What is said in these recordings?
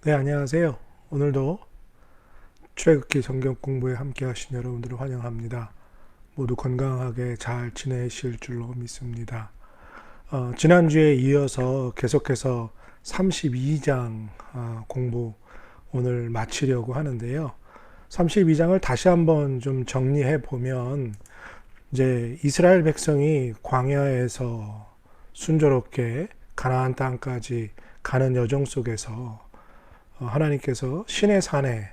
네, 안녕하세요. 오늘도 출애굽기 성경 공부에 함께 하신 여러분들을 환영합니다. 모두 건강하게 잘 지내실 줄로 믿습니다. 지난주에 이어서 계속해서 32장 공부 오늘 마치려고 하는데요. 32장을 다시 한번 좀 정리해 보면 이제 이스라엘 백성이 광야에서 순조롭게 가나안 땅까지 가는 여정 속에서 하나님께서 시내산에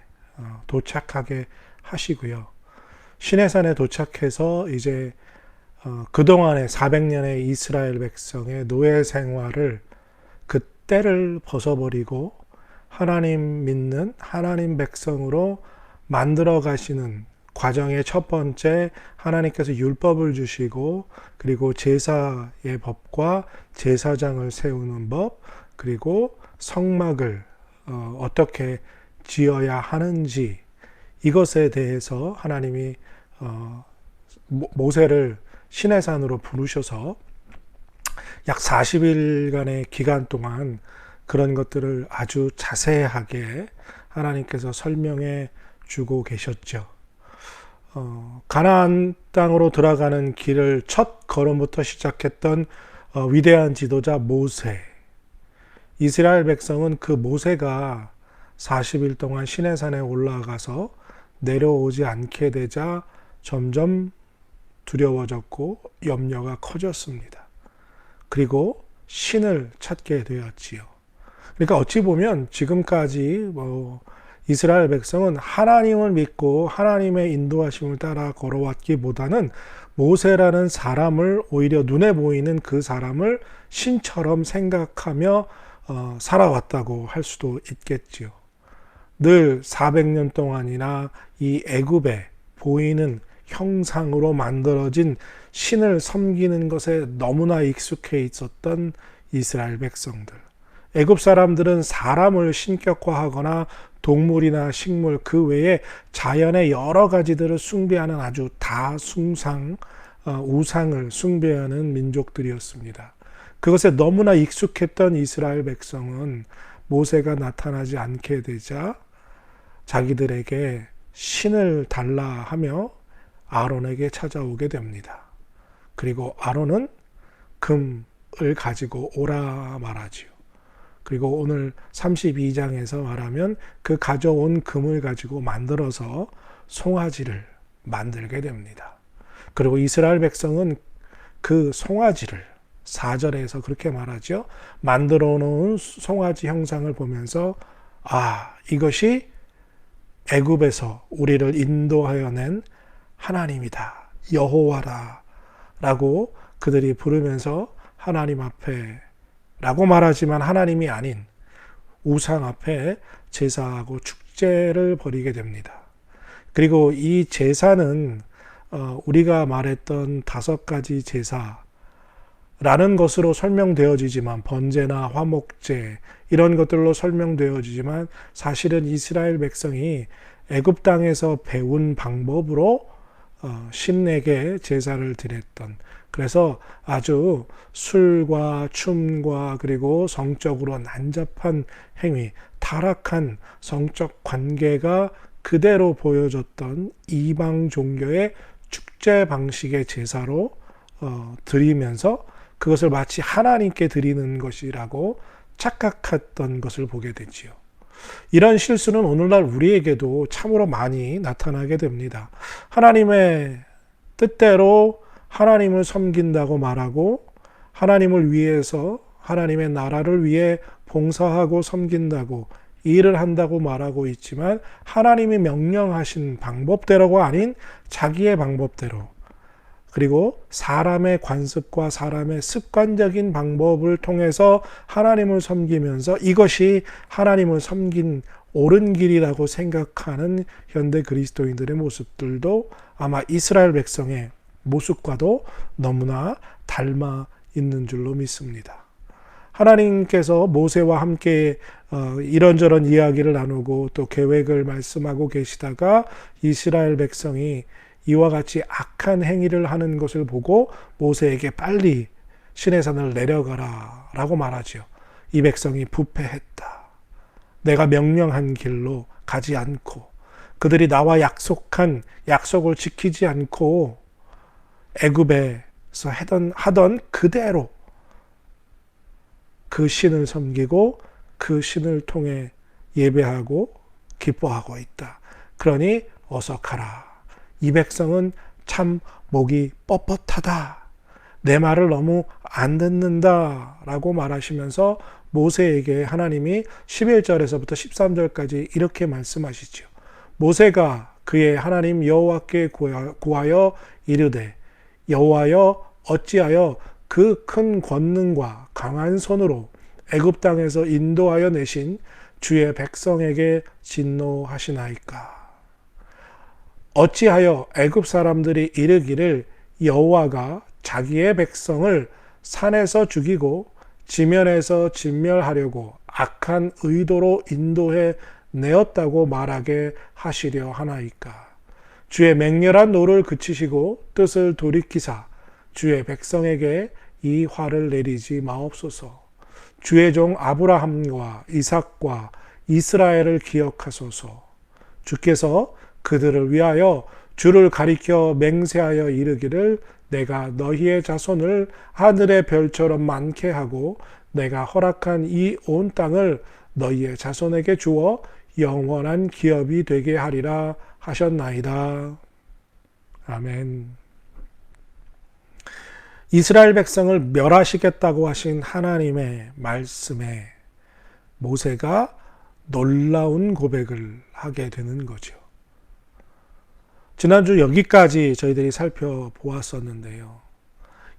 도착하게 하시고요. 시내산에 도착해서 이제 그동안의 400년의 이스라엘 백성의 노예 생활을 그 때를 벗어버리고 하나님 믿는 하나님 백성으로 만들어 가시는 과정의 첫 번째, 하나님께서 율법을 주시고 그리고 제사의 법과 제사장을 세우는 법, 그리고 성막을 어떻게 지어야 하는지, 이것에 대해서 하나님이 모세를 시내산으로 부르셔서 약 40일간의 기간 동안 그런 것들을 아주 자세하게 하나님께서 설명해 주고 계셨죠. 가나안 땅으로 들어가는 길을 첫 걸음부터 시작했던 위대한 지도자 모세. 이스라엘 백성은 그 모세가 40일 동안 시내산에 올라가서 내려오지 않게 되자 점점 두려워졌고 염려가 커졌습니다. 그리고 신을 찾게 되었지요. 그러니까 어찌 보면 지금까지 이스라엘 백성은 하나님을 믿고 하나님의 인도하심을 따라 걸어왔기보다는 모세라는 사람을, 오히려 눈에 보이는 그 사람을 신처럼 생각하며 살아왔다고 할 수도 있겠지요. 늘 400년 동안이나 이 애굽에 보이는 형상으로 만들어진 신을 섬기는 것에 너무나 익숙해 있었던 이스라엘 백성들. 애굽 사람들은 사람을 신격화하거나 동물이나 식물 그 외에 자연의 여러 가지들을 숭배하는 아주 우상을 숭배하는 민족들이었습니다. 그것에 너무나 익숙했던 이스라엘 백성은 모세가 나타나지 않게 되자 자기들에게 신을 달라 하며 아론에게 찾아오게 됩니다. 그리고 아론은 금을 가지고 오라 말하지요. 그리고 오늘 32장에서 말하면 그 가져온 금을 가지고 만들어서 송아지를 만들게 됩니다. 그리고 이스라엘 백성은 그 송아지를 4절에서 그렇게 말하죠. 만들어 놓은 송아지 형상을 보면서 이것이 애굽에서 우리를 인도하여 낸 하나님이다, 여호와라 라고 그들이 부르면서 하나님 앞에 라고 말하지만 하나님이 아닌 우상 앞에 제사하고 축제를 벌이게 됩니다. 그리고 이 제사는 우리가 말했던 5가지 제사라는 것으로 설명되어지지만, 번제나 화목제 이런 것들로 설명되어지지만, 사실은 이스라엘 백성이 애굽 땅에서 배운 방법으로 신에게 제사를 드렸던, 그래서 아주 술과 춤과 그리고 성적으로 난잡한 행위, 타락한 성적 관계가 그대로 보여졌던 이방 종교의 축제 방식의 제사로 드리면서 그것을 마치 하나님께 드리는 것이라고 착각했던 것을 보게 되지요. 이런 실수는 오늘날 우리에게도 참으로 많이 나타나게 됩니다. 하나님의 뜻대로 하나님을 섬긴다고 말하고, 하나님을 위해서 하나님의 나라를 위해 봉사하고 섬긴다고, 일을 한다고 말하고 있지만 하나님이 명령하신 방법대로가 아닌 자기의 방법대로, 그리고 사람의 관습과 사람의 습관적인 방법을 통해서 하나님을 섬기면서 이것이 하나님을 섬긴 옳은 길이라고 생각하는 현대 그리스도인들의 모습들도 아마 이스라엘 백성의 모습과도 너무나 닮아 있는 줄로 믿습니다. 하나님께서 모세와 함께 이런저런 이야기를 나누고 또 계획을 말씀하고 계시다가 이스라엘 백성이 이와 같이 악한 행위를 하는 것을 보고 모세에게 빨리 시내산을 내려가라 라고 말하죠. 이 백성이 부패했다. 내가 명령한 길로 가지 않고 그들이 나와 약속한 약속을 지키지 않고 애굽에서 하던 그대로 그 신을 섬기고 그 신을 통해 예배하고 기뻐하고 있다. 그러니 어서 가라. 이 백성은 참 목이 뻣뻣하다. 내 말을 너무 안 듣는다 라고 말하시면서 모세에게 하나님이 11절에서부터 13절까지 이렇게 말씀하시죠. 모세가 그의 하나님 여호와께 구하여 이르되 여호와여 어찌하여 그 큰 권능과 강한 손으로 애굽 땅에서 인도하여 내신 주의 백성에게 진노하시나이까. 어찌하여 애굽 사람들이 이르기를 여호와가 자기의 백성을 산에서 죽이고 지면에서 진멸하려고 악한 의도로 인도해 내었다고 말하게 하시려 하나이까. 주의 맹렬한 노를 그치시고 뜻을 돌이키사 주의 백성에게 이 화를 내리지 마옵소서. 주의 종 아브라함과 이삭과 이스라엘을 기억하소서. 주께서 그들을 위하여 주를 가리켜 맹세하여 이르기를 내가 너희의 자손을 하늘의 별처럼 많게 하고 내가 허락한 이 온 땅을 너희의 자손에게 주어 영원한 기업이 되게 하리라 하셨나이다. 아멘. 이스라엘 백성을 멸하시겠다고 하신 하나님의 말씀에 모세가 놀라운 고백을 하게 되는 거죠. 지난주 여기까지 저희들이 살펴보았었는데요.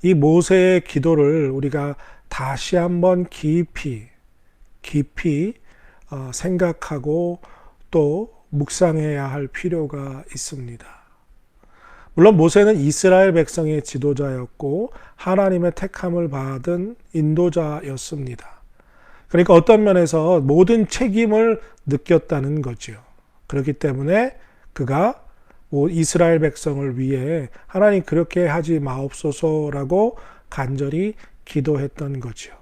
이 모세의 기도를 우리가 다시 한번 깊이 생각하고 또 묵상해야 할 필요가 있습니다. 물론 모세는 이스라엘 백성의 지도자였고 하나님의 택함을 받은 인도자였습니다. 그러니까 어떤 면에서 모든 책임을 느꼈다는 거죠. 그렇기 때문에 그가 이스라엘 백성을 위해 하나님 그렇게 하지 마옵소서라고 간절히 기도했던 거죠.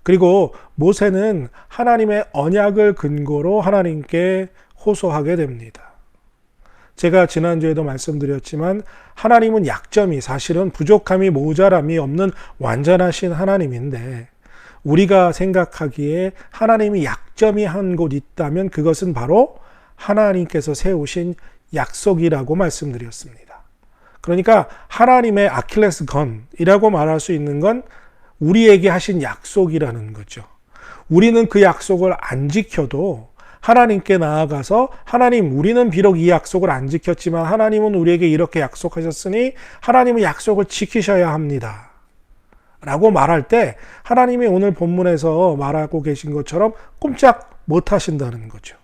그리고 모세는 하나님의 언약을 근거로 하나님께 호소하게 됩니다. 제가 지난주에도 말씀드렸지만 하나님은 약점이 사실은 부족함이 모자람이 없는 완전하신 하나님인데 우리가 생각하기에 하나님이 약점이 한 곳 있다면 그것은 바로 하나님께서 세우신 약속이라고 말씀드렸습니다. 그러니까 하나님의 아킬레스건이라고 말할 수 있는 건 우리에게 하신 약속이라는 거죠. 우리는 그 약속을 안 지켜도 하나님께 나아가서 하나님 우리는 비록 이 약속을 안 지켰지만 하나님은 우리에게 이렇게 약속하셨으니 하나님은 약속을 지키셔야 합니다. 라고 말할 때 하나님이 오늘 본문에서 말하고 계신 것처럼 꼼짝 못 하신다는 거죠.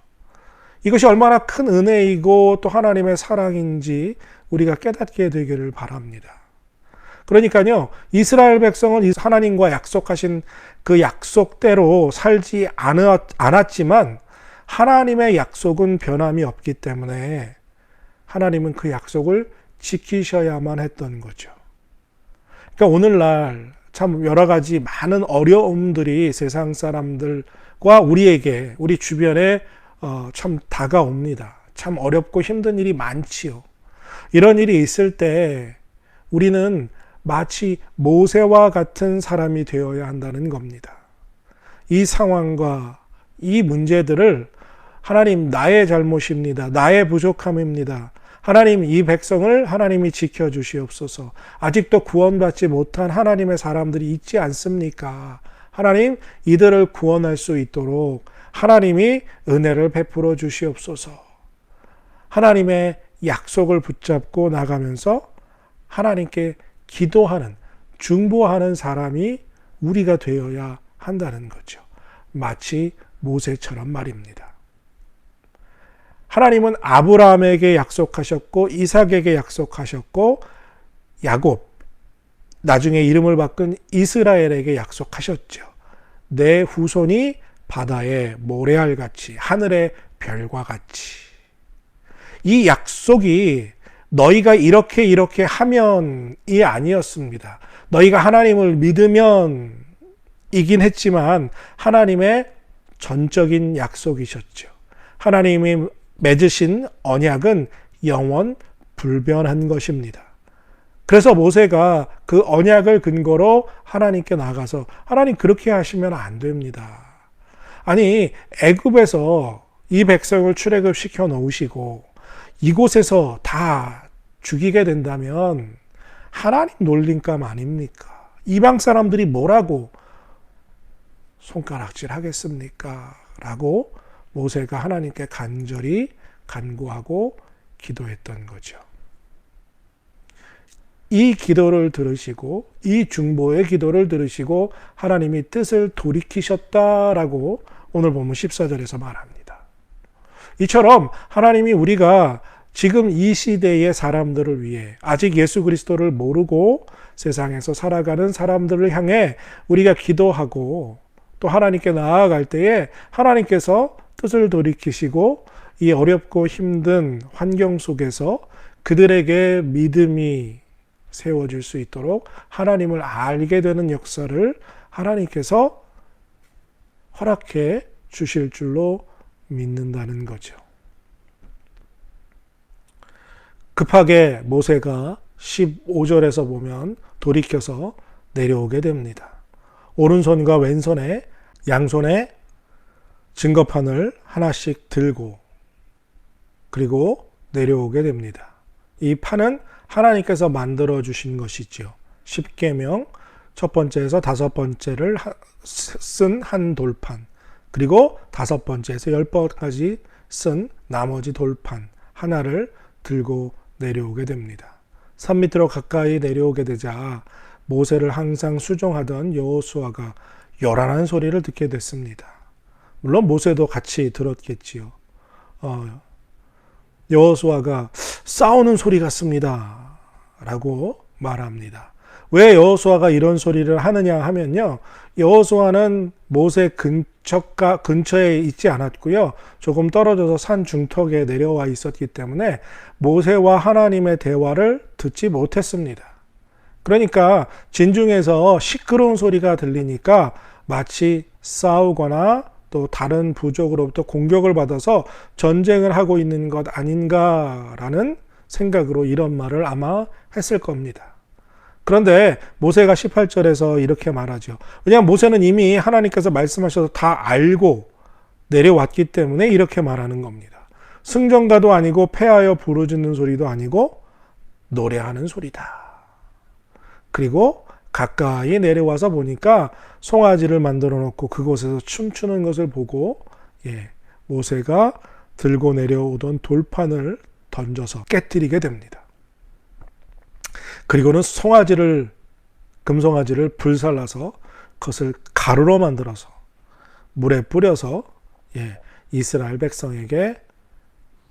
이것이 얼마나 큰 은혜이고 또 하나님의 사랑인지 우리가 깨닫게 되기를 바랍니다. 그러니까요, 이스라엘 백성은 하나님과 약속하신 그 약속대로 살지 않았지만 하나님의 약속은 변함이 없기 때문에 하나님은 그 약속을 지키셔야만 했던 거죠. 그러니까 오늘날 참 여러 가지 많은 어려움들이 세상 사람들과 우리에게, 우리 주변에 참 다가옵니다. 참 어렵고 힘든 일이 많지요. 이런 일이 있을 때 우리는 마치 모세와 같은 사람이 되어야 한다는 겁니다. 이 상황과 이 문제들을 하나님 나의 잘못입니다. 나의 부족함입니다. 하나님 이 백성을 하나님이 지켜주시옵소서. 아직도 구원받지 못한 하나님의 사람들이 있지 않습니까? 하나님 이들을 구원할 수 있도록 하나님이 은혜를 베풀어 주시옵소서. 하나님의 약속을 붙잡고 나가면서 하나님께 기도하는, 중보하는 사람이 우리가 되어야 한다는 거죠. 마치 모세처럼 말입니다. 하나님은 아브라함에게 약속하셨고 이삭에게 약속하셨고 야곱, 나중에 이름을 바꾼 이스라엘에게 약속하셨죠. 내 후손이 바다의 모래알같이 하늘의 별과 같이. 이 약속이 너희가 이렇게 하면이 아니었습니다. 너희가 하나님을 믿으면 이긴 했지만 하나님의 전적인 약속이셨죠. 하나님이 맺으신 언약은 영원 불변한 것입니다. 그래서 모세가 그 언약을 근거로 하나님께 나가서 하나님 그렇게 하시면 안 됩니다. 아니 애굽에서 이 백성을 출애굽시켜 놓으시고 이곳에서 다 죽이게 된다면 하나님 놀림감 아닙니까? 이방 사람들이 뭐라고 손가락질 하겠습니까? 라고 모세가 하나님께 간절히 간구하고 기도했던 거죠. 이 기도를 들으시고 이 중보의 기도를 들으시고 하나님이 뜻을 돌이키셨다라고 오늘 보면 14절에서 말합니다. 이처럼 하나님이 우리가 지금 이 시대의 사람들을 위해 아직 예수 그리스도를 모르고 세상에서 살아가는 사람들을 향해 우리가 기도하고 또 하나님께 나아갈 때에 하나님께서 뜻을 돌이키시고 이 어렵고 힘든 환경 속에서 그들에게 믿음이 세워질 수 있도록 하나님을 알게 되는 역사를 하나님께서 허락해 주실 줄로 믿는다는 거죠. 급하게 모세가 15절에서 보면 돌이켜서 내려오게 됩니다. 오른손과 왼손에 양손에 증거판을 하나씩 들고 그리고 내려오게 됩니다. 이 판은 하나님께서 만들어 주신 것이죠. 십계명 첫 번째에서 다섯 번째를 쓴 한 돌판, 그리고 다섯 번째에서 10번까지 쓴 나머지 돌판 하나를 들고 내려오게 됩니다. 산 밑으로 가까이 내려오게 되자 모세를 항상 수종하던 여호수아가 요란한 소리를 듣게 됐습니다. 물론 모세도 같이 들었겠지요. 여호수아가 싸우는 소리 같습니다 라고 말합니다. 왜 여호수아가 이런 소리를 하느냐 하면요, 여호수아는 모세 근처에 있지 않았고요, 조금 떨어져서 산 중턱에 내려와 있었기 때문에 모세와 하나님의 대화를 듣지 못했습니다. 그러니까 진중에서 시끄러운 소리가 들리니까 마치 싸우거나 또 다른 부족으로부터 공격을 받아서 전쟁을 하고 있는 것 아닌가라는 생각으로 이런 말을 아마 했을 겁니다. 그런데 모세가 18절에서 이렇게 말하죠. 왜냐하면 모세는 이미 하나님께서 말씀하셔서 다 알고 내려왔기 때문에 이렇게 말하는 겁니다. 승전가도 아니고 패하여 부르짖는 소리도 아니고 노래하는 소리다. 그리고 가까이 내려와서 보니까 송아지를 만들어 놓고 그곳에서 춤추는 것을 보고 모세가 들고 내려오던 돌판을 던져서 깨뜨리게 됩니다. 그리고는 금송아지를 불살라서 그것을 가루로 만들어서 물에 뿌려서 이스라엘 백성에게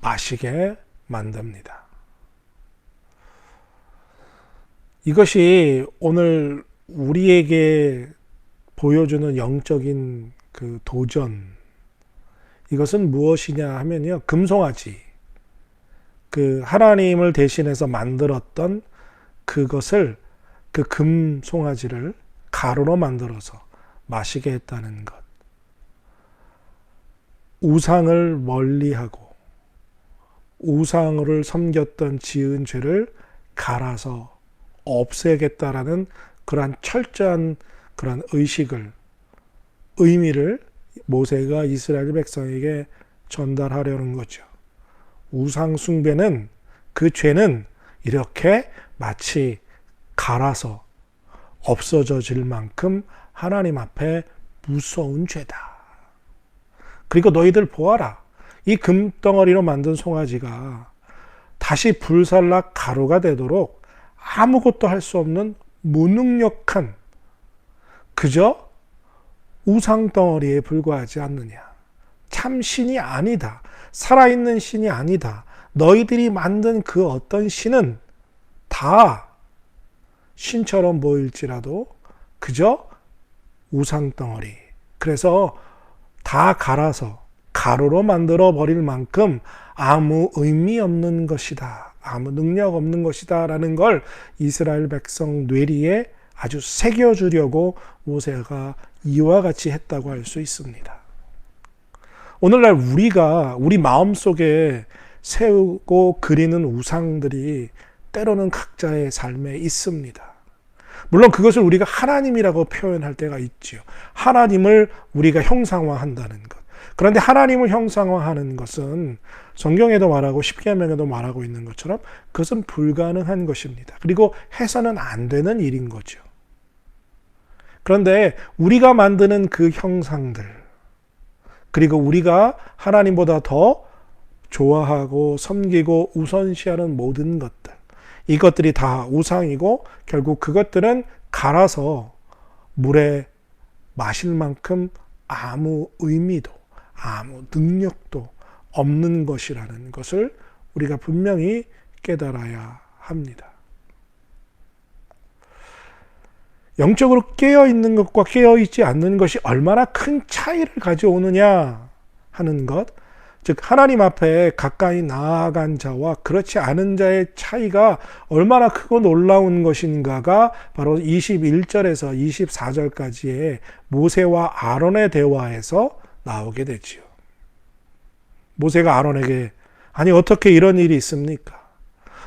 마시게 만듭니다. 이것이 오늘 우리에게 보여주는 영적인 그 도전, 이것은 무엇이냐 하면요, 금송아지, 그 하나님을 대신해서 만들었던 그것을, 그 금송아지를 가루로 만들어서 마시게 했다는 것. 우상을 멀리하고 우상을 섬겼던 지은 죄를 갈아서 없애겠다라는 그러한 철저한 그러한 의미를 모세가 이스라엘 백성에게 전달하려는 거죠. 우상 숭배는, 그 죄는 이렇게 마치 갈아서 없어져질 만큼 하나님 앞에 무서운 죄다. 그리고 너희들 보아라. 이 금덩어리로 만든 송아지가 다시 불살라 가루가 되도록 아무것도 할 수 없는 무능력한, 그저 우상덩어리에 불과하지 않느냐. 참 신이 아니다. 살아있는 신이 아니다. 너희들이 만든 그 어떤 신은 다 신처럼 보일지라도 그저 우상덩어리. 그래서 다 갈아서 가루로 만들어 버릴 만큼 아무 의미 없는 것이다. 아무 능력 없는 것이다 라는 걸 이스라엘 백성 뇌리에 아주 새겨주려고 모세가 이와 같이 했다고 할 수 있습니다. 오늘날 우리 마음속에 세우고 그리는 우상들이 때로는 각자의 삶에 있습니다. 물론 그것을 우리가 하나님이라고 표현할 때가 있지요. 하나님을 우리가 형상화한다는 것. 그런데 하나님을 형상화하는 것은 성경에도 말하고 십계명에도 말하고 있는 것처럼 그것은 불가능한 것입니다. 그리고 해서는 안 되는 일인 거죠. 그런데 우리가 만드는 그 형상들, 그리고 우리가 하나님보다 더 좋아하고 섬기고 우선시하는 모든 것들, 이것들이 다 우상이고 결국 그것들은 갈아서 물에 마실 만큼 아무 의미도 아무 능력도 없는 것이라는 것을 우리가 분명히 깨달아야 합니다. 영적으로 깨어있는 것과 깨어있지 않는 것이 얼마나 큰 차이를 가져오느냐 하는 것, 즉 하나님 앞에 가까이 나아간 자와 그렇지 않은 자의 차이가 얼마나 크고 놀라운 것인가가 바로 21절에서 24절까지의 모세와 아론의 대화에서 나오게 되지요. 모세가 아론에게 아니 어떻게 이런 일이 있습니까?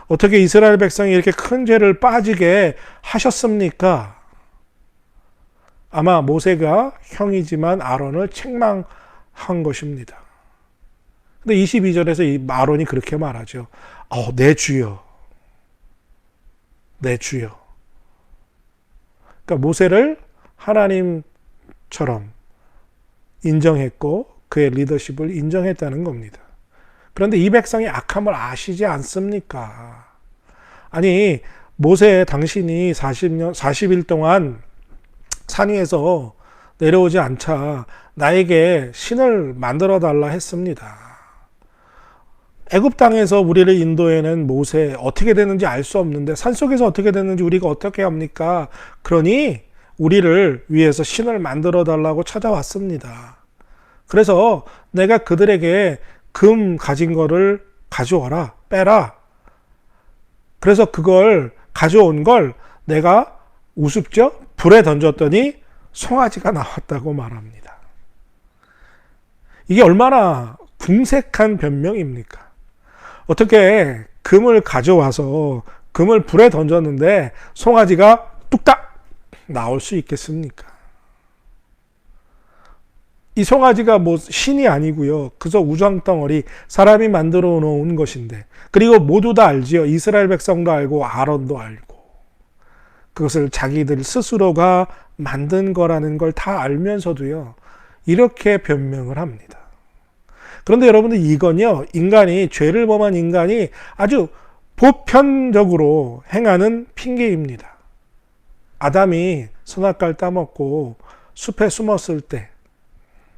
어떻게 이스라엘 백성이 이렇게 큰 죄를 빠지게 하셨습니까? 아마 모세가 형이지만 아론을 책망한 것입니다. 근데 22절에서 이 아론이 그렇게 말하죠. 내 주여. 내 주여. 그러니까 모세를 하나님처럼 인정했고 그의 리더십을 인정했다는 겁니다. 그런데 이 백성이 악함을 아시지 않습니까? 아니 모세 당신이 40일 동안 산 위에서 내려오지 않자 나에게 신을 만들어 달라 했습니다. 애굽 땅에서 우리를 인도해낸 모세 어떻게 됐는지 알 수 없는데 산속에서 어떻게 됐는지 우리가 어떻게 합니까? 그러니 우리를 위해서 신을 만들어 달라고 찾아왔습니다. 그래서 내가 그들에게 금 가진 거를 가져와라, 빼라. 그래서 그걸 가져온 걸 내가 우습죠? 불에 던졌더니 송아지가 나왔다고 말합니다. 이게 얼마나 궁색한 변명입니까? 어떻게 금을 가져와서 금을 불에 던졌는데 송아지가 뚝딱 나올 수 있겠습니까? 이 송아지가 뭐 신이 아니고요. 그저 우상덩어리 사람이 만들어 놓은 것인데, 그리고 모두 다 알지요. 이스라엘 백성도 알고 아론도 알고 그것을 자기들 스스로가 만든 거라는 걸 다 알면서도요. 이렇게 변명을 합니다. 그런데 여러분들 이건요. 인간이 죄를 범한 인간이 아주 보편적으로 행하는 핑계입니다. 아담이 선악과를 따먹고 숲에 숨었을 때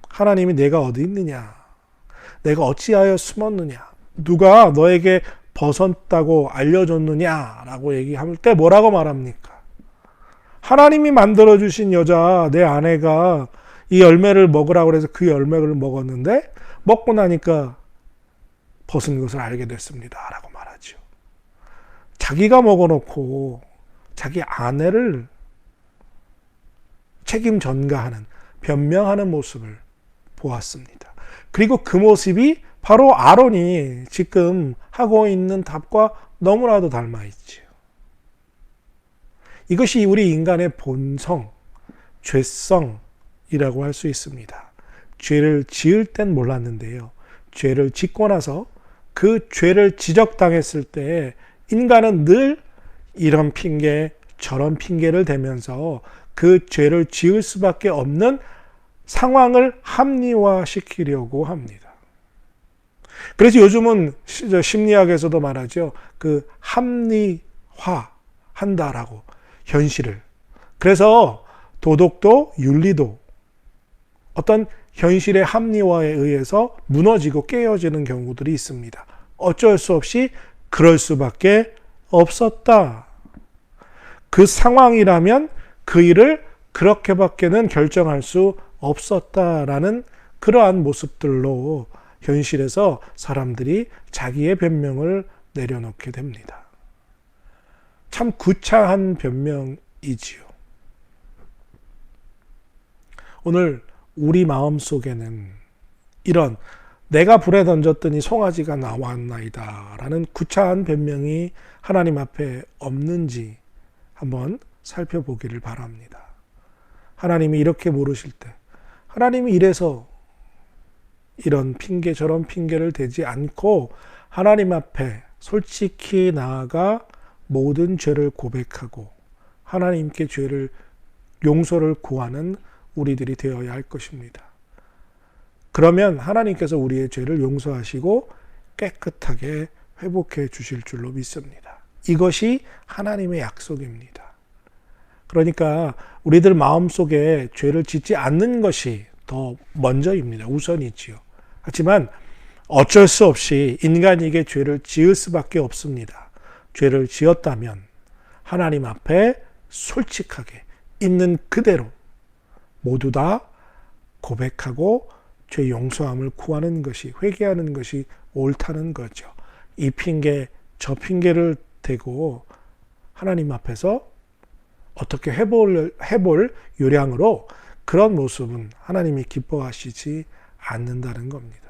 하나님이 내가 어디 있느냐? 내가 어찌하여 숨었느냐? 누가 너에게 벗었다고 알려줬느냐? 라고 얘기할 때 뭐라고 말합니까? 하나님이 만들어주신 여자, 내 아내가 이 열매를 먹으라고 해서 그 열매를 먹었는데 먹고 나니까 벗은 것을 알게 됐습니다. 라고 말하죠. 자기가 먹어놓고 자기 아내를 책임 전가하는, 변명하는 모습을 보았습니다. 그리고 그 모습이 바로 아론이 지금 하고 있는 답과 너무나도 닮아 있죠. 이것이 우리 인간의 본성, 죄성이라고 할 수 있습니다. 죄를 지을 땐 몰랐는데요. 죄를 짓고 나서 그 죄를 지적당했을 때 인간은 늘 이런 핑계, 저런 핑계를 대면서 그 죄를 지을 수밖에 없는 상황을 합리화시키려고 합니다. 그래서 요즘은 심리학에서도 말하죠. 그 합리화한다라고, 현실을. 그래서 도덕도 윤리도 어떤 현실의 합리화에 의해서 무너지고 깨어지는 경우들이 있습니다. 어쩔 수 없이 그럴 수밖에 없었다. 그 상황이라면 그 일을 그렇게밖에는 결정할 수 없었다라는 그러한 모습들로 현실에서 사람들이 자기의 변명을 내려놓게 됩니다. 참 구차한 변명이지요. 오늘 우리 마음 속에는 이런 내가 불에 던졌더니 송아지가 나왔나이다 라는 구차한 변명이 하나님 앞에 없는지 한번 살펴보기를 바랍니다. 하나님이 이렇게 모르실 때, 하나님이 이래서 이런 핑계 저런 핑계를 대지 않고 하나님 앞에 솔직히 나아가 모든 죄를 고백하고 하나님께 죄를 용서를 구하는 우리들이 되어야 할 것입니다. 그러면 하나님께서 우리의 죄를 용서하시고 깨끗하게 회복해 주실 줄로 믿습니다. 이것이 하나님의 약속입니다. 그러니까 우리들 마음속에 죄를 짓지 않는 것이 더 먼저입니다. 우선이지요. 하지만 어쩔 수 없이 인간에게 죄를 지을 수밖에 없습니다. 죄를 지었다면 하나님 앞에 솔직하게 있는 그대로 모두 다 고백하고 죄 용서함을 구하는 것이, 회개하는 것이 옳다는 거죠. 이 핑계 저 핑계를 대고 하나님 앞에서 어떻게 해볼 요량으로 그런 모습은 하나님이 기뻐하시지 않는다는 겁니다.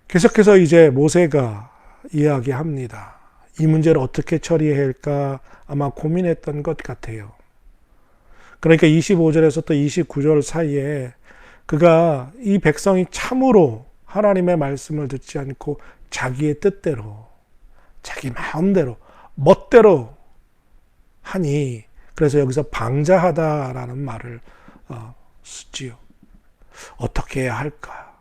계속해서 이제 모세가 이야기합니다. 이 문제를 어떻게 처리해야 할까 아마 고민했던 것 같아요. 그러니까 25절에서 또 29절 사이에 그가 이 백성이 참으로 하나님의 말씀을 듣지 않고 자기의 뜻대로, 자기 마음대로, 멋대로 하니, 그래서 여기서 방자하다라는 말을 쓰지요. 어떻게 해야 할까?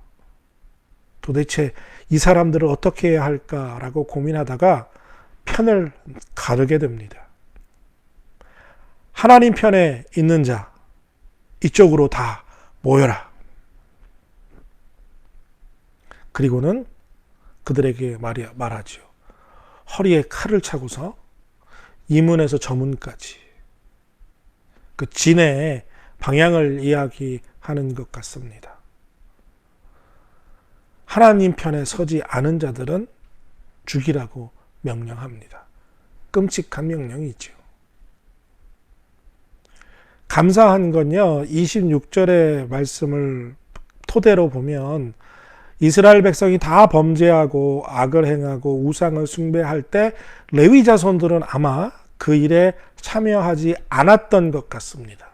도대체 이 사람들을 어떻게 해야 할까라고 고민하다가 편을 가르게 됩니다. 하나님 편에 있는 자, 이쪽으로 다 모여라. 그리고는 그들에게 말하지요. 허리에 칼을 차고서 이문에서 저문까지 그 진의 방향을 이야기하는 것 같습니다. 하나님 편에 서지 않은 자들은 죽이라고 명령합니다. 끔찍한 명령이죠. 감사한 건요, 26절의 말씀을 토대로 보면 이스라엘 백성이 다 범죄하고 악을 행하고 우상을 숭배할 때 레위 자손들은 아마 그 일에 참여하지 않았던 것 같습니다.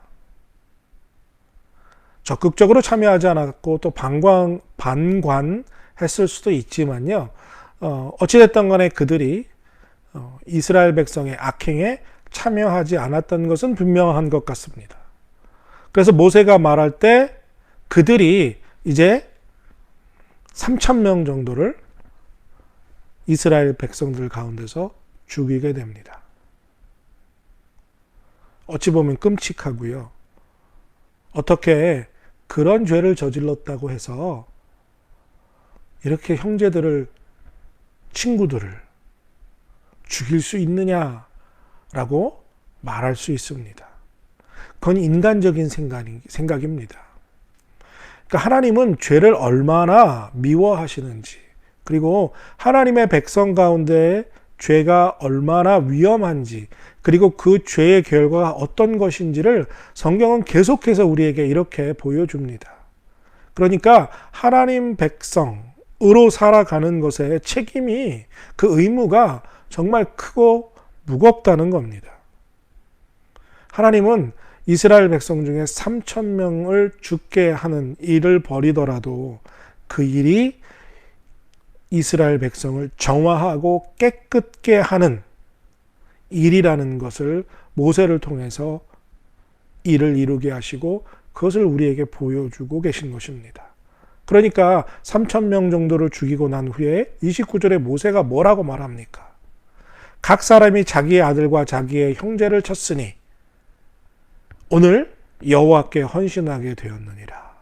적극적으로 참여하지 않았고 또 반관했을 수도 있지만요. 어찌됐든 간에 그들이 이스라엘 백성의 악행에 참여하지 않았던 것은 분명한 것 같습니다. 그래서 모세가 말할 때 그들이 이제 3,000명 정도를 이스라엘 백성들 가운데서 죽이게 됩니다. 어찌 보면 끔찍하고요. 어떻게 그런 죄를 저질렀다고 해서 이렇게 형제들을, 친구들을 죽일 수 있느냐라고 말할 수 있습니다. 그건 인간적인 생각입니다. 그러니까 하나님은 죄를 얼마나 미워하시는지, 그리고 하나님의 백성 가운데 죄가 얼마나 위험한지, 그리고 그 죄의 결과가 어떤 것인지를 성경은 계속해서 우리에게 이렇게 보여줍니다. 그러니까 하나님 백성으로 살아가는 것에 책임이, 그 의무가 정말 크고 무겁다는 겁니다. 하나님은 이스라엘 백성 중에 3,000명을 죽게 하는 일을 벌이더라도 그 일이 이스라엘 백성을 정화하고 깨끗게 하는 일이라는 것을 모세를 통해서 일을 이루게 하시고 그것을 우리에게 보여주고 계신 것입니다. 그러니까 3,000명 정도를 죽이고 난 후에 29절에 모세가 뭐라고 말합니까? 각 사람이 자기의 아들과 자기의 형제를 쳤으니 오늘 여호와께 헌신하게 되었느니라.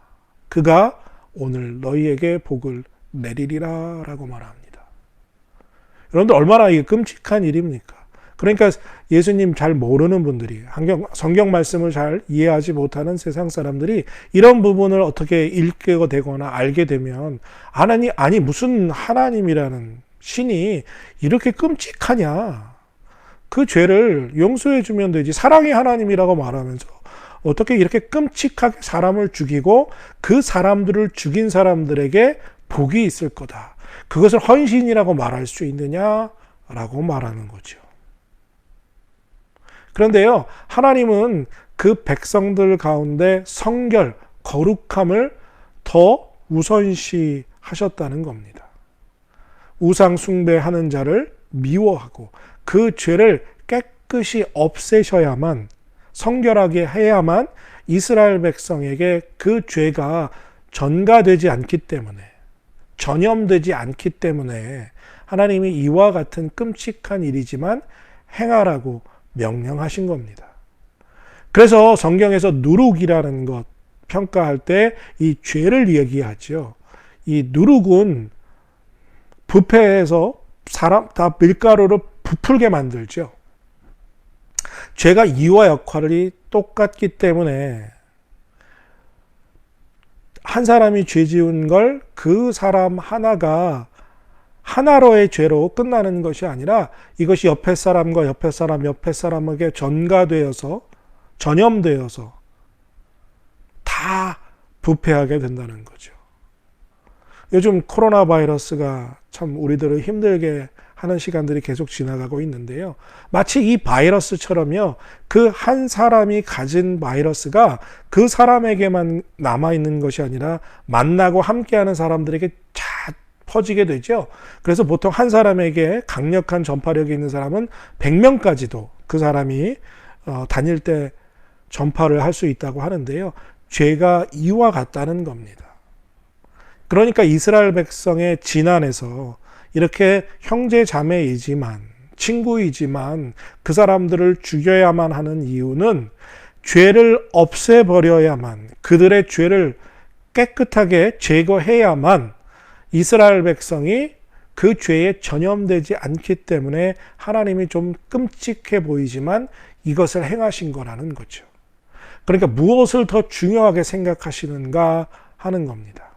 그가 오늘 너희에게 복을 내리리라 라고 말합니다. 여러분들 얼마나 이게 끔찍한 일입니까? 그러니까 예수님 잘 모르는 분들이, 성경 말씀을 잘 이해하지 못하는 세상 사람들이 이런 부분을 어떻게 읽게 되거나 알게 되면 아니 무슨 하나님이라는 신이 이렇게 끔찍하냐, 그 죄를 용서해 주면 되지, 사랑의 하나님이라고 말하면서 어떻게 이렇게 끔찍하게 사람을 죽이고 그 사람들을 죽인 사람들에게 복이 있을 거다. 그것을 헌신이라고 말할 수 있느냐라고 말하는 거죠. 그런데요, 하나님은 그 백성들 가운데 성결, 거룩함을 더 우선시 하셨다는 겁니다. 우상 숭배하는 자를 미워하고 그 죄를 깨끗이 없애셔야만, 성결하게 해야만 이스라엘 백성에게 그 죄가 전가되지 않기 때문에, 전염되지 않기 때문에 하나님이 이와 같은 끔찍한 일이지만 행하라고 명령하신 겁니다. 그래서 성경에서 누룩이라는 것 평가할 때 이 죄를 얘기하죠. 이 누룩은 부패해서 사람 다 밀가루를 부풀게 만들죠. 죄가 이와 역할이 똑같기 때문에 한 사람이 죄 지은 걸 그 사람 하나가 하나로의 죄로 끝나는 것이 아니라 이것이 옆에 사람과 옆에 사람, 옆에 사람에게 전가되어서, 전염되어서 다 부패하게 된다는 거죠. 요즘 코로나 바이러스가 참 우리들을 힘들게 하는 시간들이 계속 지나가고 있는데요. 마치 이 바이러스처럼요, 그 한 사람이 가진 바이러스가 그 사람에게만 남아있는 것이 아니라 만나고 함께하는 사람들에게 다 퍼지게 되죠. 그래서 보통 한 사람에게 강력한 전파력이 있는 사람은 100명까지도 그 사람이 다닐 때 전파를 할 수 있다고 하는데요. 죄가 이와 같다는 겁니다. 그러니까 이스라엘 백성의 진안에서 이렇게 형제 자매이지만, 친구이지만 그 사람들을 죽여야만 하는 이유는 죄를 없애버려야만, 그들의 죄를 깨끗하게 제거해야만 이스라엘 백성이 그 죄에 전염되지 않기 때문에 하나님이 좀 끔찍해 보이지만 이것을 행하신 거라는 거죠. 그러니까 무엇을 더 중요하게 생각하시는가 하는 겁니다.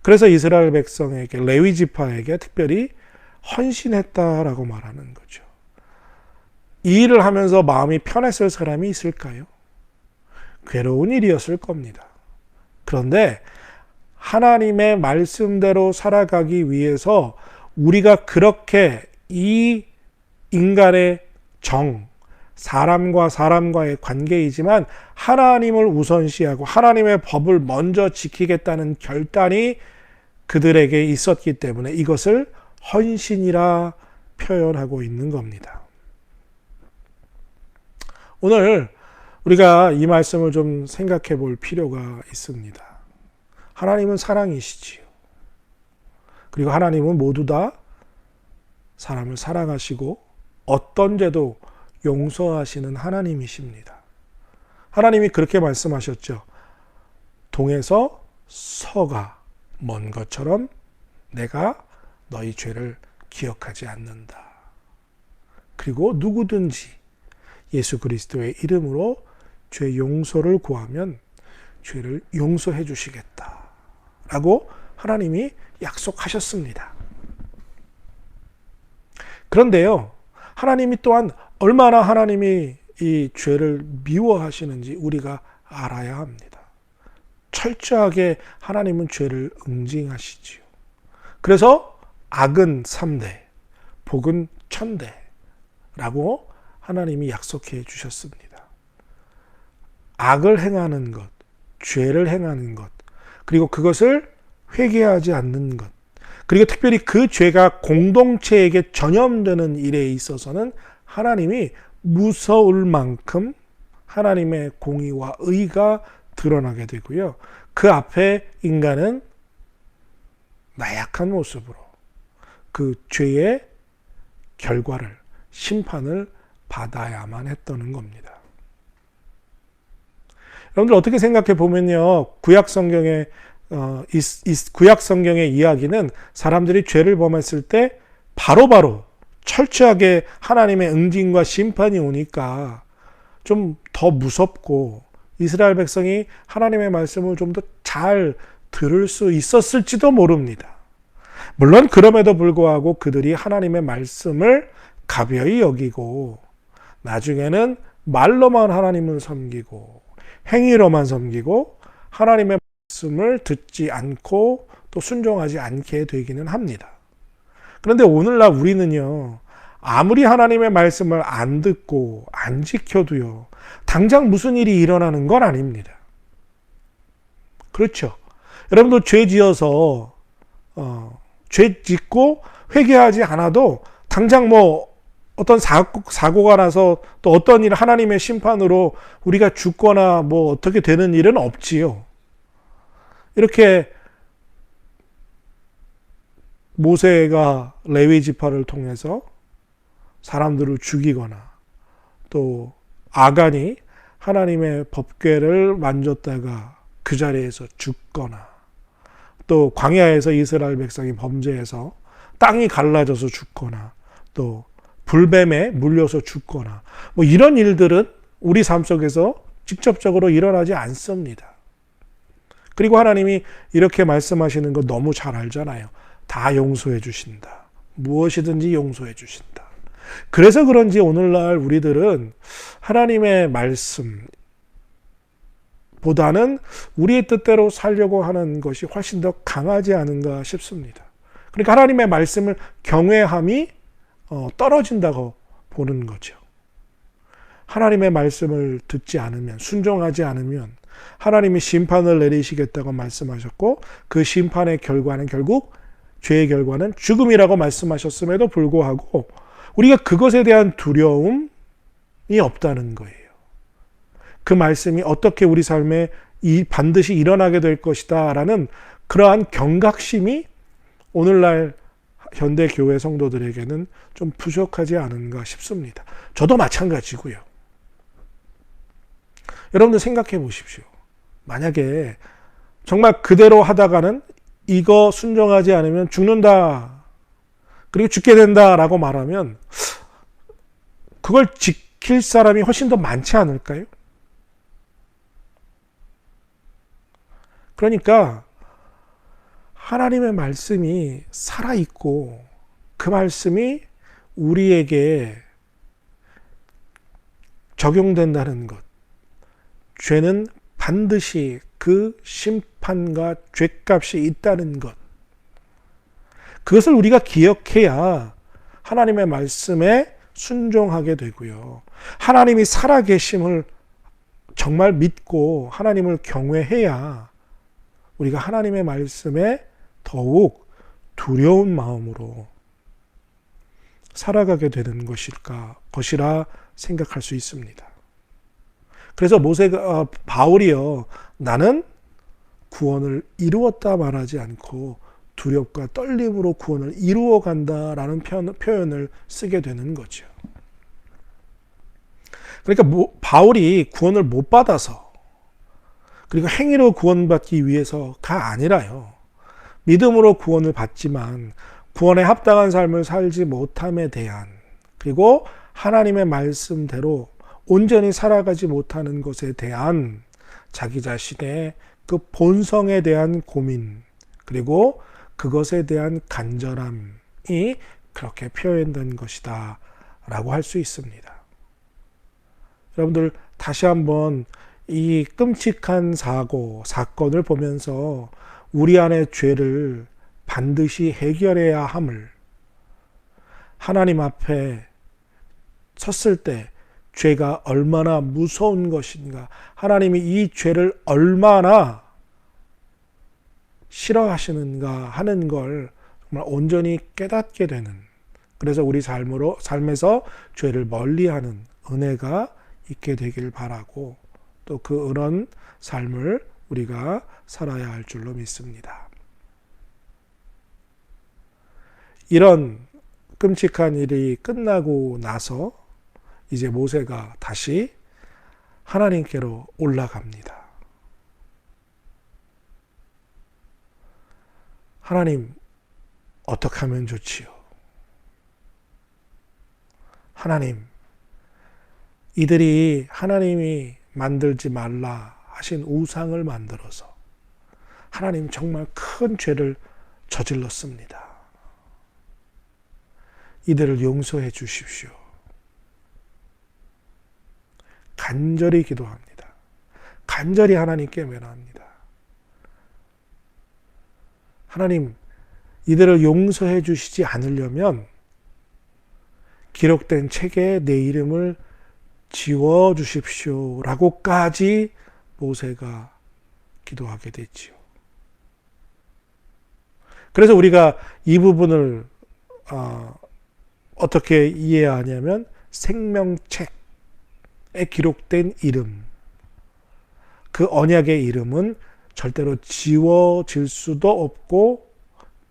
그래서 이스라엘 백성에게, 레위 지파에게 특별히 헌신했다라고 말하는 거죠. 이 일을 하면서 마음이 편했을 사람이 있을까요? 괴로운 일이었을 겁니다. 그런데 하나님의 말씀대로 살아가기 위해서 우리가 그렇게 이 인간의 사람과 사람과의 관계이지만 하나님을 우선시하고 하나님의 법을 먼저 지키겠다는 결단이 그들에게 있었기 때문에 이것을 헌신이라 표현하고 있는 겁니다. 오늘 우리가 이 말씀을 좀 생각해 볼 필요가 있습니다. 하나님은 사랑이시지요. 그리고 하나님은 모두 다 사람을 사랑하시고 어떤 죄도 용서하시는 하나님이십니다. 하나님이 그렇게 말씀하셨죠. 동에서 서가 먼 것처럼 내가 너희 죄를 기억하지 않는다. 그리고 누구든지 예수 그리스도의 이름으로 죄 용서를 구하면 죄를 용서해 주시겠다. 라고 하나님이 약속하셨습니다. 그런데요, 하나님이 또한 얼마나 하나님이 이 죄를 미워하시는지 우리가 알아야 합니다. 철저하게 하나님은 죄를 응징하시지요. 그래서 악은 3대, 복은 1000대라고 하나님이 약속해 주셨습니다. 악을 행하는 것, 죄를 행하는 것, 그리고 그것을 회개하지 않는 것, 그리고 특별히 그 죄가 공동체에게 전염되는 일에 있어서는 하나님이 무서울 만큼 하나님의 공의와 의가 드러나게 되고요. 그 앞에 인간은 나약한 모습으로 그 죄의 결과를, 심판을 받아야만 했다는 겁니다. 여러분들 어떻게 생각해 보면요, 구약 성경의 이야기는 사람들이 죄를 범했을 때 바로바로 철저하게 하나님의 응징과 심판이 오니까 좀 더 무섭고 이스라엘 백성이 하나님의 말씀을 좀 더 잘 들을 수 있었을지도 모릅니다. 물론 그럼에도 불구하고 그들이 하나님의 말씀을 가벼이 여기고 나중에는 말로만 하나님을 섬기고 행위로만 섬기고 하나님의 말씀을 듣지 않고 또 순종하지 않게 되기는 합니다. 그런데 오늘날 우리는요, 아무리 하나님의 말씀을 안 듣고 안 지켜도요, 당장 무슨 일이 일어나는 건 아닙니다. 그렇죠. 여러분도 죄 지어서 죄 짓고 회개하지 않아도 당장 뭐 어떤 사고가 나서 또 어떤 일 하나님의 심판으로 우리가 죽거나 뭐 어떻게 되는 일은 없지요. 이렇게 모세가 레위 지파를 통해서 사람들을 죽이거나 또 아간이 하나님의 법궤를 만졌다가 그 자리에서 죽거나 또 광야에서 이스라엘 백성이 범죄해서 땅이 갈라져서 죽거나 또 불뱀에 물려서 죽거나 뭐 이런 일들은 우리 삶 속에서 직접적으로 일어나지 않습니다. 그리고 하나님이 이렇게 말씀하시는 거 너무 잘 알잖아요. 다 용서해 주신다. 무엇이든지 용서해 주신다. 그래서 그런지 오늘날 우리들은 하나님의 말씀보다는 우리의 뜻대로 살려고 하는 것이 훨씬 더 강하지 않은가 싶습니다. 그러니까 하나님의 말씀을 경외함이 떨어진다고 보는 거죠. 하나님의 말씀을 듣지 않으면, 순종하지 않으면 하나님이 심판을 내리시겠다고 말씀하셨고 그 심판의 결과는 결국 죄의 결과는 죽음이라고 말씀하셨음에도 불구하고 우리가 그것에 대한 두려움이 없다는 거예요. 그 말씀이 어떻게 우리 삶에 반드시 일어나게 될 것이다 라는 그러한 경각심이 오늘날 현대교회 성도들에게는 좀 부족하지 않은가 싶습니다. 저도 마찬가지고요. 여러분들 생각해 보십시오. 만약에 정말 그대로 하다가는 이거 순종하지 않으면 죽는다. 그리고 죽게 된다라고 말하면 그걸 지킬 사람이 훨씬 더 많지 않을까요? 그러니까 하나님의 말씀이 살아있고 그 말씀이 우리에게 적용된다는 것. 죄는 반드시 그 심판과 죄값이 있다는 것. 그것을 우리가 기억해야 하나님의 말씀에 순종하게 되고요. 하나님이 살아계심을 정말 믿고 하나님을 경외해야 우리가 하나님의 말씀에 더욱 두려운 마음으로 살아가게 되는 것이라 생각할 수 있습니다. 그래서 바울이요, 나는 구원을 이루었다 말하지 않고 두렵과 떨림으로 구원을 이루어 간다라는 표현을 쓰게 되는 거죠. 그러니까 바울이 구원을 못 받아서 그리고 행위로 구원받기 위해서가 아니라요. 믿음으로 구원을 받지만 구원에 합당한 삶을 살지 못함에 대한 그리고 하나님의 말씀대로 온전히 살아가지 못하는 것에 대한 자기 자신의 그 본성에 대한 고민 그리고 그것에 대한 간절함이 그렇게 표현된 것이다 라고 할 수 있습니다. 여러분들 다시 한번 이 끔찍한 사건을 보면서 우리 안의 죄를 반드시 해결해야 함을 하나님 앞에 섰을 때 죄가 얼마나 무서운 것인가, 하나님이 이 죄를 얼마나 싫어하시는가 하는 걸 정말 온전히 깨닫게 되는, 그래서 우리 삶에서 죄를 멀리하는 은혜가 있게 되길 바라고 또 그런 삶을 우리가 살아야 할 줄로 믿습니다. 이런 끔찍한 일이 끝나고 나서 이제 모세가 다시 하나님께로 올라갑니다. 하나님, 어떻게 하면 좋지요? 하나님, 이들이 하나님이 만들지 말라 하신 우상을 만들어서 하나님 정말 큰 죄를 저질렀습니다. 이들을 용서해 주십시오. 간절히 기도합니다. 간절히 하나님께 면합니다. 하나님, 이들을 용서해 주시지 않으려면 기록된 책에 내 이름을 지워 주십시오 라고까지 모세가 기도하게 됐지요. 그래서 우리가 이 부분을 어떻게 이해하냐면 생명책에 기록된 이름, 그 언약의 이름은 절대로 지워질 수도 없고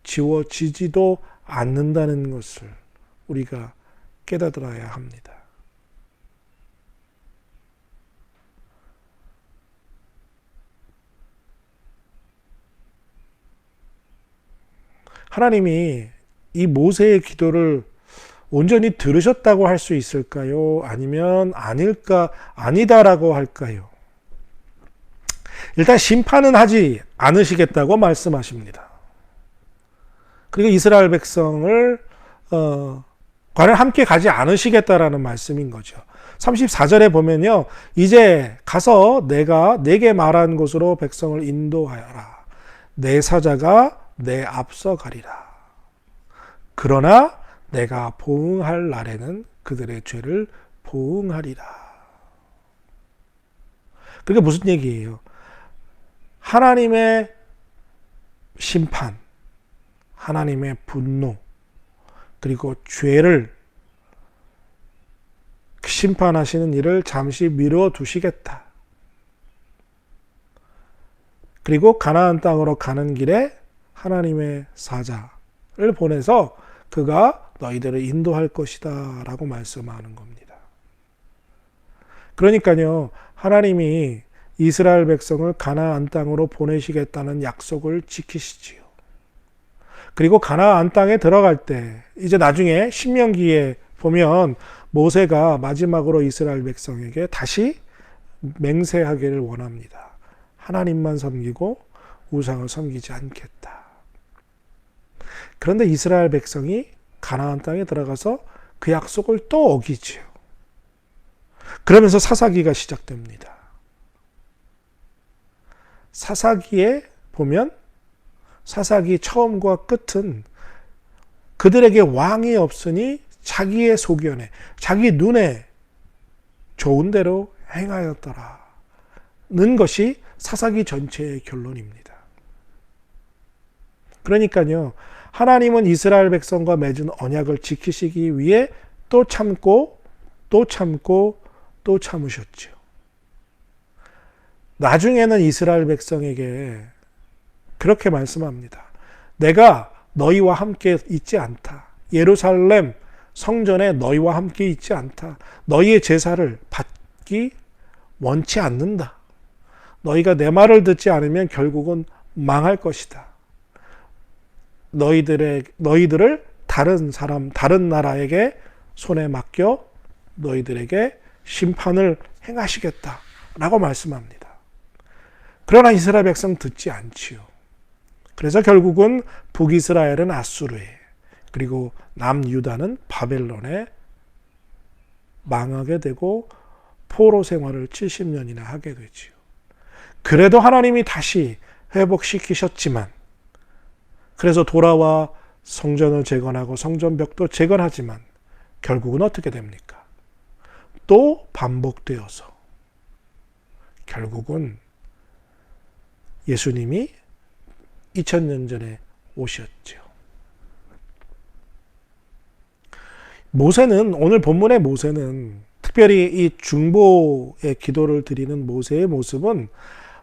지워지지도 않는다는 것을 우리가 깨달아야 합니다. 하나님이 이 모세의 기도를 온전히 들으셨다고 할 수 있을까요? 아니면 아니다라고 할까요? 일단 심판은 하지 않으시겠다고 말씀하십니다. 그리고 이스라엘 백성을 과연 함께 가지 않으시겠다라는 말씀인 거죠. 34절에 보면요. 이제 가서 내가 내게 말한 곳으로 백성을 인도하여라. 내 사자가 내 앞서 가리라. 그러나 내가 보응할 날에는 그들의 죄를 보응하리라. 그게 무슨 얘기예요? 하나님의 심판, 하나님의 분노, 그리고 죄를 심판하시는 일을 잠시 미뤄두시겠다. 그리고 가나안 땅으로 가는 길에 하나님의 사자를 보내서 그가 너희들을 인도할 것이다 라고 말씀하는 겁니다. 그러니까요, 하나님이 이스라엘 백성을 가나안 땅으로 보내시겠다는 약속을 지키시지요. 그리고 가나안 땅에 들어갈 때 이제 나중에 신명기에 보면 모세가 마지막으로 이스라엘 백성에게 다시 맹세하기를 원합니다. 하나님만 섬기고 우상을 섬기지 않겠다. 그런데 이스라엘 백성이 가나안 땅에 들어가서 그 약속을 또 어기지요. 그러면서 사사기가 시작됩니다. 사사기에 보면 사사기 처음과 끝은 그들에게 왕이 없으니 자기의 소견에, 자기 눈에 좋은 대로 행하였더라는 것이 사사기 전체의 결론입니다. 그러니까요, 하나님은 이스라엘 백성과 맺은 언약을 지키시기 위해 또 참고 또 참고 또 참으셨죠. 나중에는 이스라엘 백성에게 그렇게 말씀합니다. 내가 너희와 함께 있지 않다. 예루살렘 성전에 너희와 함께 있지 않다. 너희의 제사를 받기 원치 않는다. 너희가 내 말을 듣지 않으면 결국은 망할 것이다. 너희들을 다른 나라에게 손에 맡겨 너희들에게 심판을 행하시겠다라고 말씀합니다. 그러나 이스라엘 백성 듣지 않지요. 그래서 결국은 북이스라엘은 아수르에, 그리고 남유다는 바벨론에 망하게 되고 포로 생활을 70년이나 하게 되지요. 그래도 하나님이 다시 회복시키셨지만, 그래서 돌아와 성전을 재건하고 성전벽도 재건하지만 결국은 어떻게 됩니까? 또 반복되어서 결국은 예수님이 2000년 전에 오셨죠. 모세는, 오늘 본문의 모세는, 특별히 이 중보의 기도를 드리는 모세의 모습은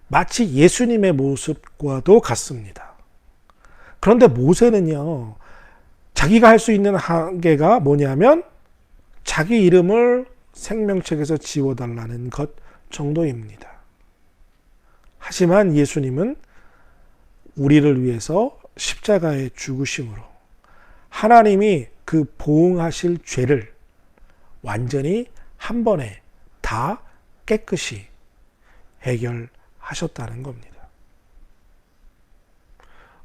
마치 예수님의 모습과도 같습니다. 그런데 모세는요, 자기가 할 수 있는 한계가 뭐냐면 자기 이름을 생명책에서 지워달라는 것 정도입니다. 하지만 예수님은 우리를 위해서 십자가의 죽으심으로 하나님이 그 보응하실 죄를 완전히 한 번에 다 깨끗이 해결하셨다는 겁니다.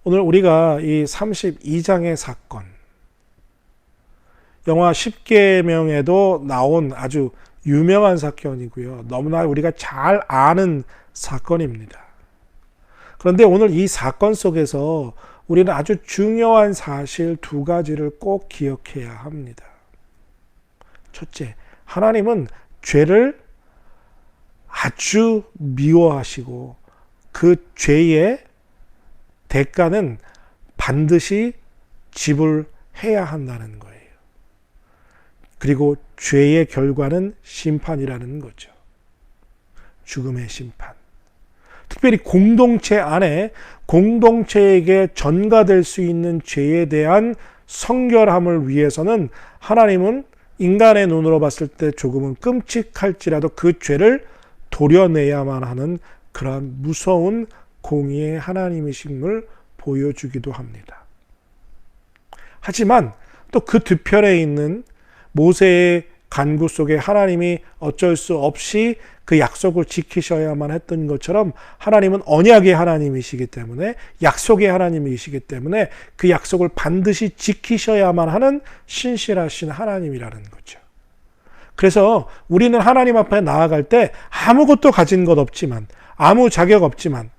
오늘 우리가 이 32장의 사건, 영화 10계명에도 나온 아주 유명한 사건이고요. 너무나 우리가 잘 아는 사건입니다. 그런데 오늘 이 사건 속에서 우리는 아주 중요한 사실 두 가지를 꼭 기억해야 합니다. 첫째, 하나님은 죄를 아주 미워하시고 그 죄의 대가는 반드시 지불해야 한다는 거예요. 그리고 죄의 결과는 심판이라는 거죠. 죽음의 심판. 특별히 공동체 안에 공동체에게 전가될 수 있는 죄에 대한 성결함을 위해서는 하나님은 인간의 눈으로 봤을 때 조금은 끔찍할지라도 그 죄를 도려내야만 하는 그러한 무서운 공의의 하나님이심을 보여주기도 합니다. 하지만 또 그 뒤편에 있는 모세의 간구 속에 하나님이 어쩔 수 없이 그 약속을 지키셔야만 했던 것처럼 하나님은 언약의 하나님이시기 때문에 약속의 하나님이시기 때문에 그 약속을 반드시 지키셔야만 하는 신실하신 하나님이라는 거죠. 그래서 우리는 하나님 앞에 나아갈 때 아무것도 가진 것 없지만 아무 자격 없지만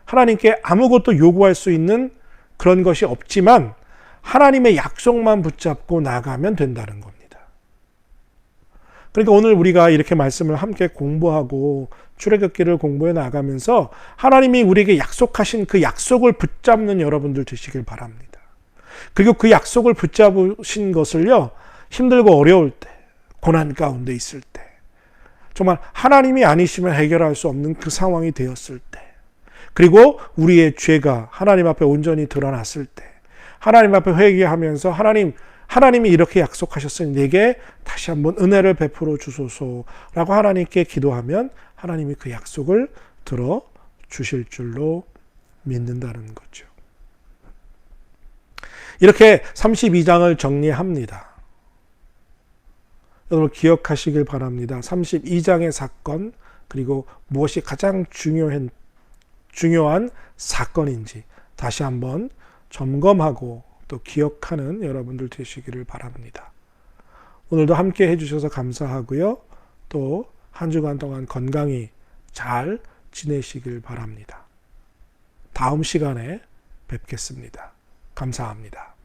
하나님께 아무것도 요구할 수 있는 그런 것이 없지만 하나님의 약속만 붙잡고 나가면 된다는 겁니다. 그러니까 오늘 우리가 이렇게 말씀을 함께 공부하고 출애굽기를 공부해 나가면서 하나님이 우리에게 약속하신 그 약속을 붙잡는 여러분들 되시길 바랍니다. 그리고 그 약속을 붙잡으신 것을요, 힘들고 어려울 때, 고난 가운데 있을 때, 정말 하나님이 아니시면 해결할 수 없는 그 상황이 되었을 때, 그리고 우리의 죄가 하나님 앞에 온전히 드러났을 때, 하나님 앞에 회개하면서 하나님이 이렇게 약속하셨으니 내게 다시 한번 은혜를 베풀어 주소서라고 하나님께 기도하면 하나님이 그 약속을 들어 주실 줄로 믿는다는 거죠. 이렇게 32장을 정리합니다. 여러분 기억하시길 바랍니다. 32장의 사건 그리고 무엇이 가장 중요한 사건인지 다시 한번 점검하고 또 기억하는 여러분들 되시기를 바랍니다. 오늘도 함께 해주셔서 감사하고요. 또 한 주간 동안 건강히 잘 지내시길 바랍니다. 다음 시간에 뵙겠습니다. 감사합니다.